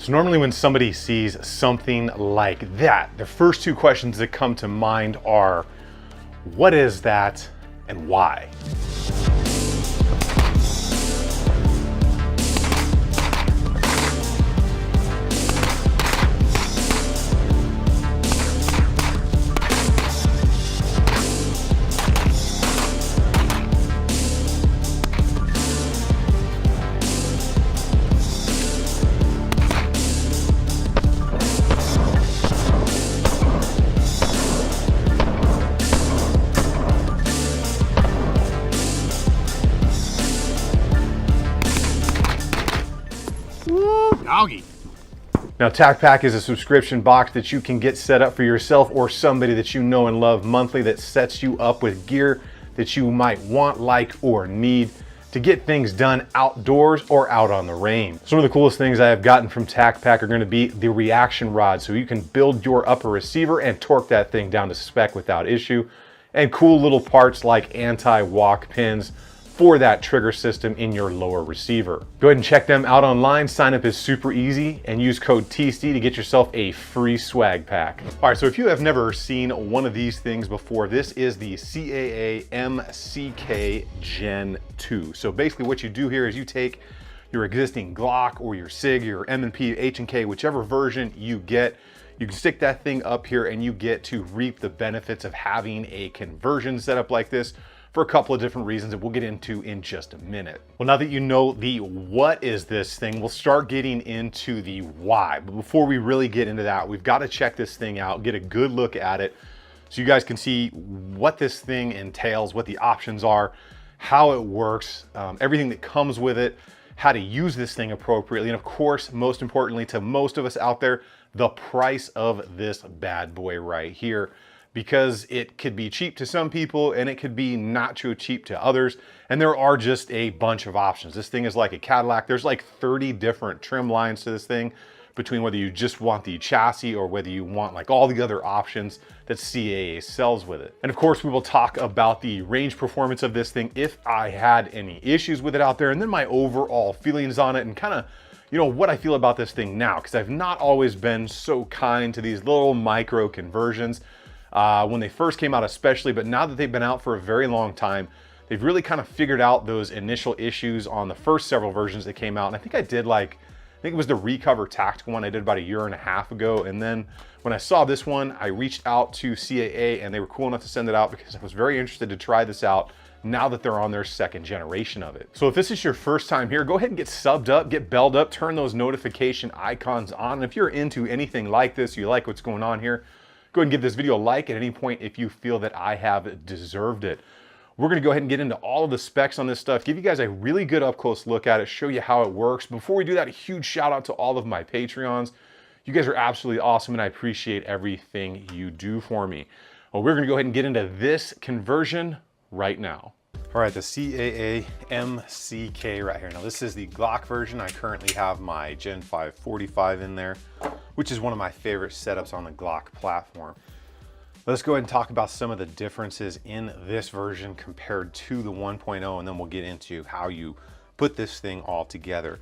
So normally when somebody sees something like that, the first two questions that come to mind are, what is that and why? Doggy. Now, TacPack is a subscription box that you can get set up for yourself or somebody that you know and love monthly that sets you up with gear that you might want, like, or need to get things done outdoors or out on the range. Some of the coolest things I have gotten from TacPack are going to be the reaction rod, so you can build your upper receiver and torque that thing down to spec without issue, and cool little parts like anti-walk pins for that trigger system in your lower receiver. Go ahead and check them out online. Sign up is super easy and use code TC to get yourself a free swag pack. All right, so if you have never seen one of these things before, this is the CAA MCK Gen 2. So basically what you do here is you take your existing Glock or your SIG, your M&P, H&K, whichever version you get, you can stick that thing up here and you get to reap the benefits of having a conversion setup like this for a couple of different reasons that we'll get into in just a minute. Well, now that you know the what is this thing, we'll start getting into the why. But before we really get into that, we've got to check this thing out, get a good look at it so you guys can see what this thing entails, what the options are, how it works, everything that comes with it, how to use this thing appropriately, and of course, most importantly to most of us out there, the price of this bad boy right here, because it could be cheap to some people and it could be not too cheap to others. And there are just a bunch of options. This thing is like a Cadillac. There's like 30 different trim lines to this thing, between whether you just want the chassis or whether you want like all the other options that CAA sells with it. And of course, we will talk about the range performance of this thing if I had any issues with it out there, and then my overall feelings on it and kind of, you know, what I feel about this thing now, because I've not always been so kind to these little micro conversions. When they first came out especially, but now that they've been out for a very long time, they've really kind of figured out those initial issues on the first several versions that came out. And I think I did I think it was the Recover Tactical one I did about 1.5 years ago. And then when I saw this one, I reached out to CAA and they were cool enough to send it out because I was very interested to try this out now that they're on their second generation of it. So if this is your first time here, go ahead and get subbed up, get belled up, turn those notification icons on. And if you're into anything like this, you like what's going on here, go ahead and give this video a like at any point if you feel that I have deserved it. We're gonna go ahead and get into all of the specs on this stuff, give you guys a really good up close look at it, show you how it works. Before we do that, a huge shout out to all of my Patreons. You guys are absolutely awesome and I appreciate everything you do for me. Well, we're gonna go ahead and get into this conversion right now. All right, the CAA MCK right here. Now this is the Glock version. I currently have my Gen 5 45 in there, which is one of my favorite setups on the Glock platform. Let's go ahead and talk about some of the differences in this version compared to the 1.0, and then we'll get into how you put this thing all together.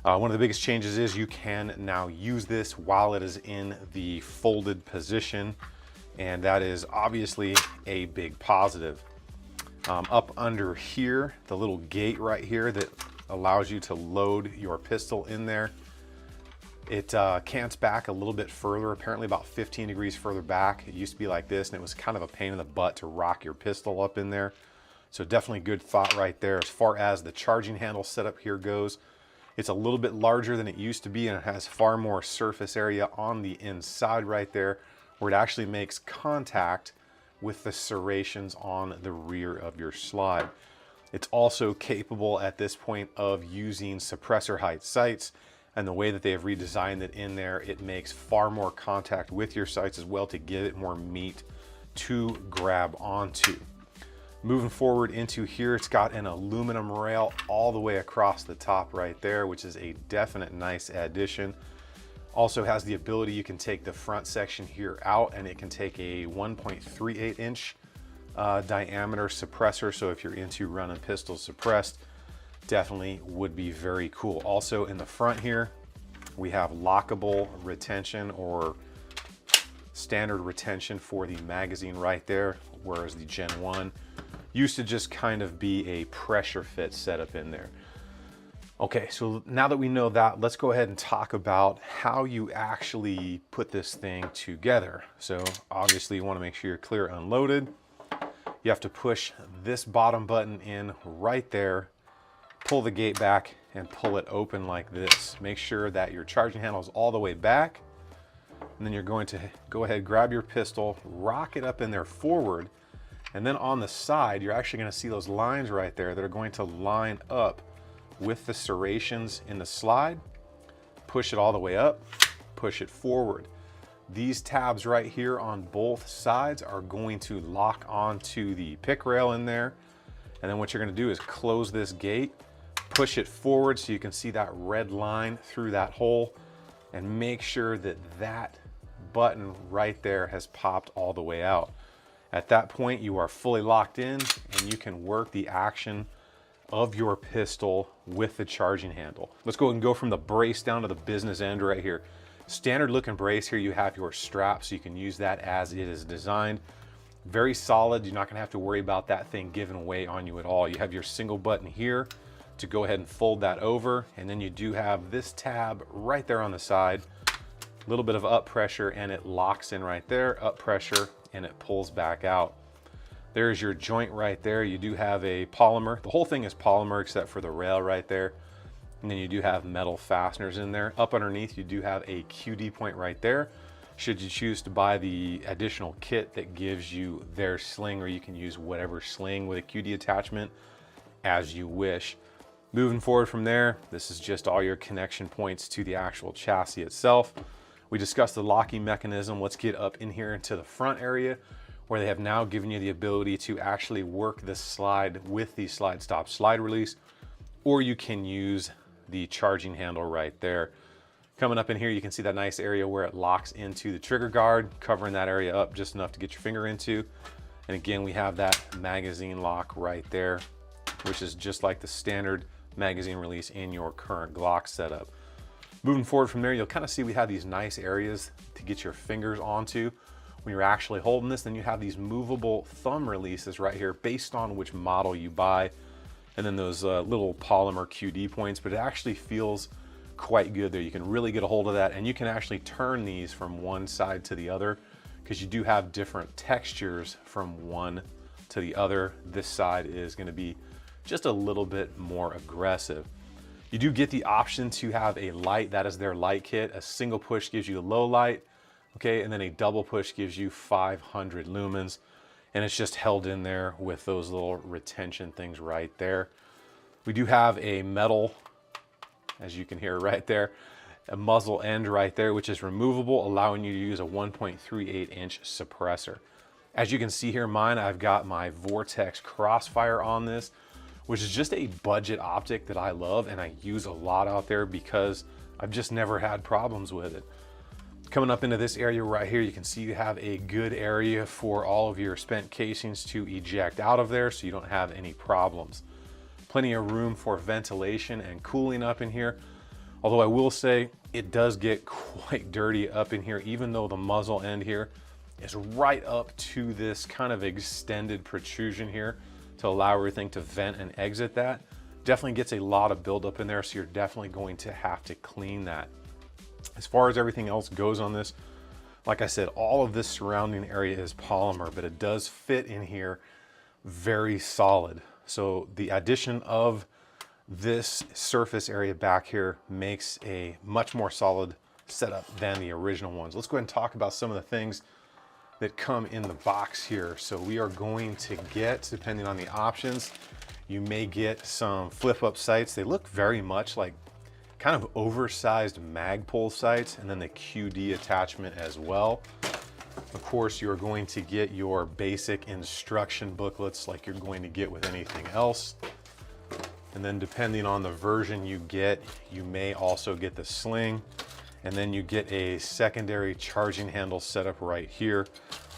One of the biggest changes is you can now use this while it is in the folded position, and that is obviously a big positive. Up under here, the little gate right here that allows you to load your pistol in there. It cants back a little bit further, apparently about 15 degrees further back. It used to be like this, and it was kind of a pain in the butt to rock your pistol up in there. So definitely good thought right there. As far as the charging handle setup here goes, it's a little bit larger than it used to be, and it has far more surface area on the inside right there, where it actually makes contact with the serrations on the rear of your slide. It's also capable at this point of using suppressor height sights, and the way that they have redesigned it in there, it makes far more contact with your sights as well to give it more meat to grab onto. Moving forward into here, it's got an aluminum rail all the way across the top right there, which is a definite nice addition. Also has the ability, you can take the front section here out and it can take a 1.38 inch diameter suppressor. So if you're into running pistols suppressed, definitely would be very cool. Also in the front here, We have lockable retention or standard retention for the magazine right there, whereas the Gen 1 used to just kind of be a pressure fit setup in there. Okay, so now that we know that, let's go ahead and talk about how you actually put this thing together. So obviously you want to make sure you're clear unloaded. You have to push this bottom button in right there, pull the gate back and pull it open like this. Make sure that your charging handle is all the way back. And then you're going to go ahead, grab your pistol, rock it up in there forward. And then on the side, you're actually going to see those lines right there that are going to line up with the serrations in the slide. Push it all the way up, push it forward. These tabs right here on both sides are going to lock onto the pick rail in there. And then what you're going to do is close this gate, push it forward so you can see that red line through that hole, and make sure that that button right there has popped all the way out. At that point, you are fully locked in and you can work the action of your pistol with the charging handle. Let's go ahead and go from the brace down to the business end right here. Standard looking brace here, you have your strap so you can use that as it is designed. Very solid, you're not gonna have to worry about that thing giving way on you at all. You have your single button here to go ahead and fold that over, and then you do have this tab right there on the side. A little bit of up pressure and it locks in right there, up pressure, and it pulls back out. There's your joint right there. You do have a polymer. The whole thing is polymer except for the rail right there. And then you do have metal fasteners in there. Up underneath, you do have a QD point right there. Should you choose to buy the additional kit that gives you their sling, or you can use whatever sling with a QD attachment as you wish. Moving forward from there, this is just all your connection points to the actual chassis itself. We discussed the locking mechanism. Let's get up in here into the front area, where they have now given you the ability to actually work this slide with the slide stop slide release, or you can use the charging handle right there. Coming up in here, you can see that nice area where it locks into the trigger guard, covering that area up just enough to get your finger into. And again, we have that magazine lock right there, which is just like the standard magazine release in your current Glock setup. Moving forward from there, you'll kind of see we have these nice areas to get your fingers onto when you're actually holding this. Then you have these movable thumb releases right here based on which model you buy. And then those little polymer QD points, but it actually feels quite good there. You can really get a hold of that, and you can actually turn these from one side to the other because you do have different textures from one to the other. This side is going to be just a little bit more aggressive. You do get the option to have a light. That is their light kit. A single push gives you a low light, okay, and then a double push gives you 500 lumens, and it's just held in there with those little retention things right there. We do have a metal, as you can hear right there, a muzzle end right there, which is removable, allowing you to use a 1.38 inch suppressor. As you can see here, mine, I've got my Vortex Crossfire on this, which is just a budget optic that I love and I use a lot out there because I've just never had problems with it. Coming up into this area right here, you can see you have a good area for all of your spent casings to eject out of there so you don't have any problems. Plenty of room for ventilation and cooling up in here. Although I will say it does get quite dirty up in here, even though the muzzle end here is right up to this kind of extended protrusion here to allow everything to vent and exit that. Definitely gets a lot of buildup in there, so you're definitely going to have to clean that. As far as everything else goes on this, like I said, all of this surrounding area is polymer, but it does fit in here very solid. So the addition of this surface area back here makes a much more solid setup than the original ones. Let's go ahead and talk about some of the things that come in the box here. So we are going to get, depending on the options, you may get some flip up sights. They look very much like kind of oversized Magpul sights, and then the QD attachment as well. Of course, you're going to get your basic instruction booklets like you're going to get with anything else. And then depending on the version you get, you may also get the sling. And then you get a secondary charging handle setup right here.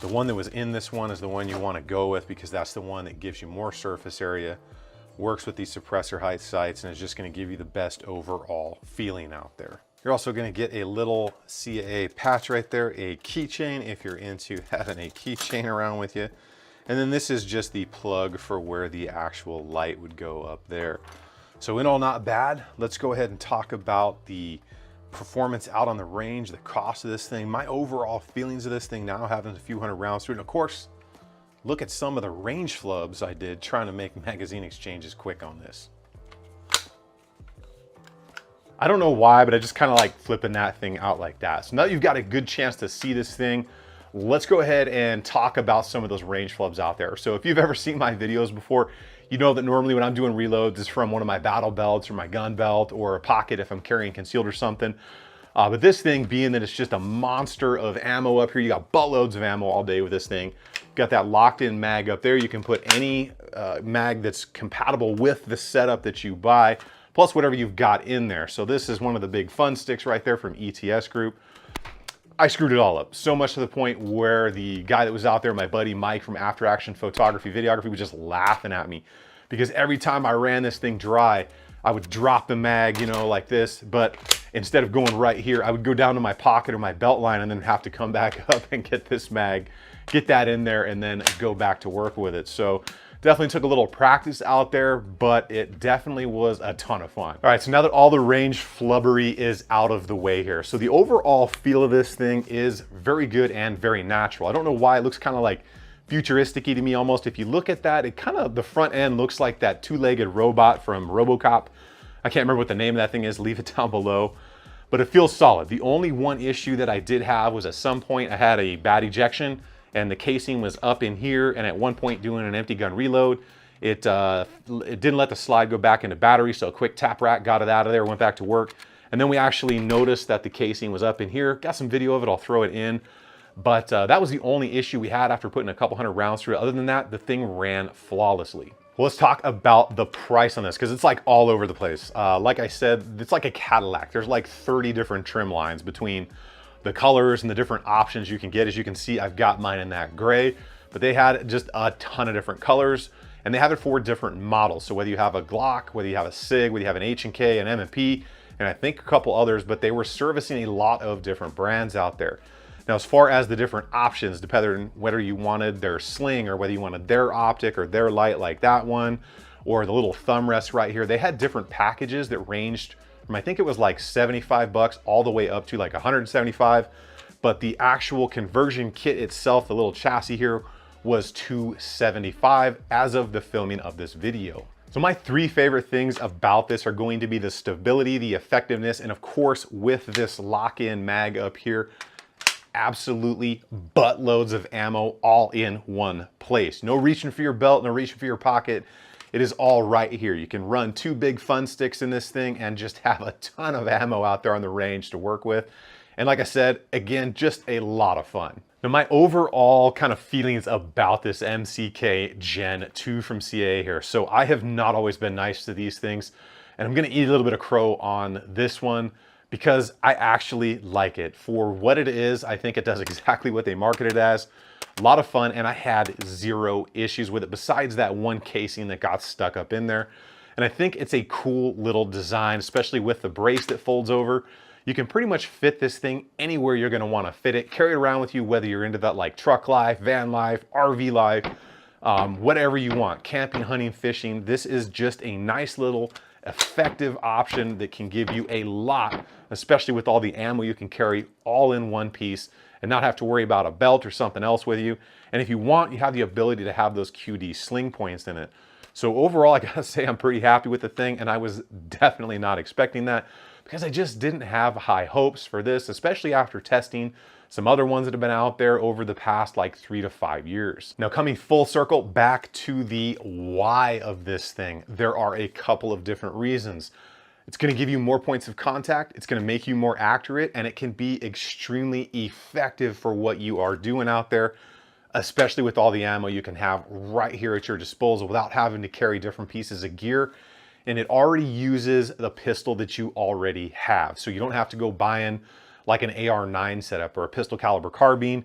The one that was in this one is the one you want to go with because that's the one that gives you more surface area, works with the suppressor height sights, and is just going to give you the best overall feeling out there. You're also going to get a little CAA patch right there, a keychain if you're into having a keychain around with you. And then this is just the plug for where the actual light would go up there. So in all, not bad. Let's go ahead and talk about the performance out on the range, the cost of this thing, my overall feelings of this thing now having a few hundred rounds through it. And of course, look at some of the range flubs I did trying to make magazine exchanges quick on this. I don't know why, but I just kind of like flipping that thing out like that. So now that you've got a good chance to see this thing, let's go ahead and talk about some of those range flubs out there. So if you've ever seen my videos before, you know that normally when I'm doing reloads, it's from one of my battle belts or my gun belt or a pocket if I'm carrying concealed or something. But this thing, being that it's just a monster of ammo up here, you got buttloads of ammo all day with this thing. Got that locked in mag up there. You can put any mag that's compatible with the setup that you buy, plus whatever you've got in there. So this is one of the big fun sticks right there from ETS Group. I screwed it all up, so much to the point where the guy that was out there, my buddy Mike from After Action Photography, Videography, was just laughing at me because every time I ran this thing dry, I would drop the mag, you know, like this, but instead of going right here, I would go down to my pocket or my belt line and then have to come back up and get this mag, get that in there, and then go back to work with it. So definitely took a little practice out there, but it definitely was a ton of fun. All right, so now that all the range flubbery is out of the way here, so the overall feel of this thing is very good and very natural. I don't know why it looks kind of like futuristic-y to me almost. If you look at that, it kind of, the front end looks like that two-legged robot from RoboCop. I can't remember what the name of that thing is, leave it down below. But it feels solid. The only one issue that I did have was at some point I had a bad ejection and the casing was up in here, and at one point doing an empty gun reload, it didn't let the slide go back into battery, so a quick tap rack got it out of there, went back to work. And then we actually noticed that the casing was up in here. Got some video of it, I'll throw it in. But that was the only issue we had after putting a couple hundred rounds through it. Other than that, the thing ran flawlessly. Well, let's talk about the price on this, because it's like all over the place. Like I said, it's like a Cadillac. There's like 30 different trim lines between the colors and the different options you can get. As you can see, I've got mine in that gray, but they had just a ton of different colors, and they have it for different models. So whether you have a Glock, whether you have a SIG, whether you have an H&K, an M&P, and I think a couple others, but they were servicing a lot of different brands out there. Now, as far as the different options, depending on whether you wanted their Sling or whether you wanted their optic or their light like that one, or the little thumb rest right here, they had different packages that ranged from, I think it was like 75 bucks all the way up to like 175. But the actual conversion kit itself, the little chassis here, was $275 as of the filming of this video. So my three favorite things about this are going to be the stability, the effectiveness, and of course with this lock-in mag up here, absolutely buttloads of ammo all in one place. No reaching for your belt, no reaching for your pocket. It is all right here. You can run two big fun sticks in this thing and just have a ton of ammo out there on the range to work with. And like I said, again, just a lot of fun. Now, my overall kind of feelings about this MCK Gen 2 from CAA here. So I have not always been nice to these things, and I'm gonna eat a little bit of crow on this one because I actually like it. For what it is, I think it does exactly what they marketed it as. A lot of fun, and I had zero issues with it besides that one casing that got stuck up in there. And I think it's a cool little design, especially with the brace that folds over. You can pretty much fit this thing anywhere you're gonna wanna fit it. Carry it around with you, whether you're into that like truck life, van life, RV life, whatever you want, camping, hunting, fishing. This is just a nice little effective option that can give you a lot, especially with all the ammo you can carry all in one piece and not have to worry about a belt or something else with you. And if you want, you have the ability to have those QD sling points in it. So overall, I gotta say I'm pretty happy with the thing, and I was definitely not expecting that because I just didn't have high hopes for this, especially after testing some other ones that have been out there over the past like 3 to 5 years. Now, coming full circle back to the why of this thing, there are a couple of different reasons. It's gonna give you more points of contact, it's gonna make you more accurate, and it can be extremely effective for what you are doing out there, especially with all the ammo you can have right here at your disposal without having to carry different pieces of gear. And it already uses the pistol that you already have. So you don't have to go buying like an AR-9 setup or a pistol caliber carbine.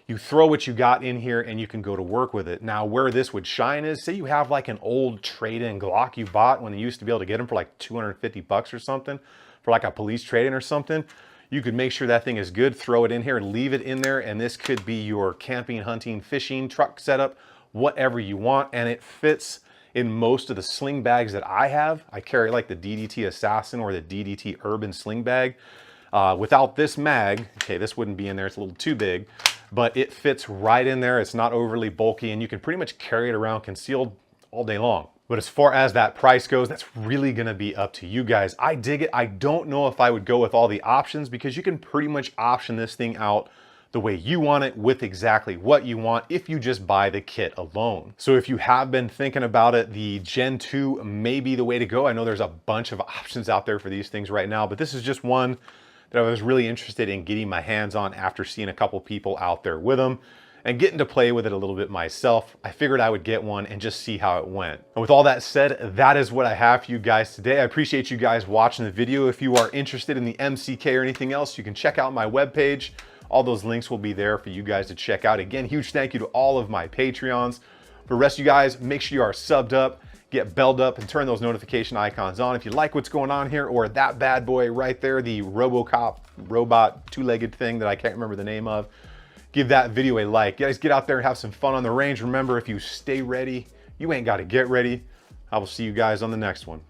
You throw what you got in here and you can go to work with it. Now, where this would shine is, say you have like an old trade-in Glock you bought when you used to be able to get them for like 250 bucks or something for like a police trade-in or something, you could make sure that thing is good, throw it in here, leave it in there, and this could be your camping, hunting, fishing, truck setup, whatever you want, and it fits in most of the sling bags that I have. I carry like the DDT Assassin or the DDT Urban sling bag. Without this mag, okay, this wouldn't be in there, it's a little too big, but it fits right in there. It's not overly bulky, and you can pretty much carry it around concealed all day long. But as far as that price goes, that's really gonna be up to you guys. I dig it. I don't know if I would go with all the options, because you can pretty much option this thing out the way you want it with exactly what you want if you just buy the kit alone. So if you have been thinking about it, the Gen 2 may be the way to go. I know there's a bunch of options out there for these things right now, but this is just one that I was really interested in getting my hands on after seeing a couple people out there with them and getting to play with it a little bit myself. I figured I would get one and just see how it went. And with all that said, that is what I have for you guys today. I appreciate you guys watching the video. If you are interested in the MCK or anything else, you can check out my webpage. All those links will be there for you guys to check out. Again, huge thank you to all of my Patreons. For the rest of you guys, make sure you are subbed up, get belled up, and turn those notification icons on. If you like what's going on here, or that bad boy right there, the RoboCop robot two-legged thing that I can't remember the name of, give that video a like. You guys get out there and have some fun on the range. Remember, if you stay ready, you ain't got to get ready. I will see you guys on the next one.